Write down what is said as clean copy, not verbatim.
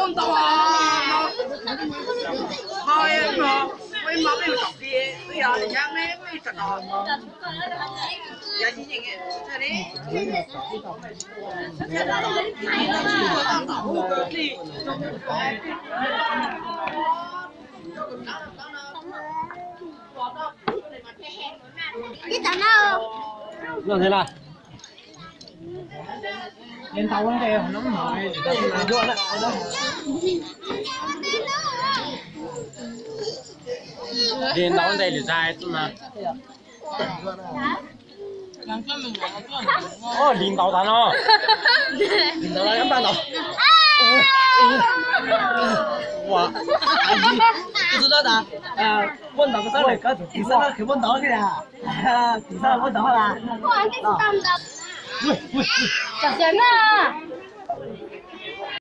唔到啊！係啊，我媽咪要特別，哎呀，人家咩咩特啊？有錢型嘅，係你。你等到。弄谁了？连打完的很能买，给我来，连打完的就在是吗？哦，领导蛋哦，领导蛋要办到。哇，不知道的，问到个啥来？第三个去问到去了，第三个问到了。哇，这是当的。小贤啊！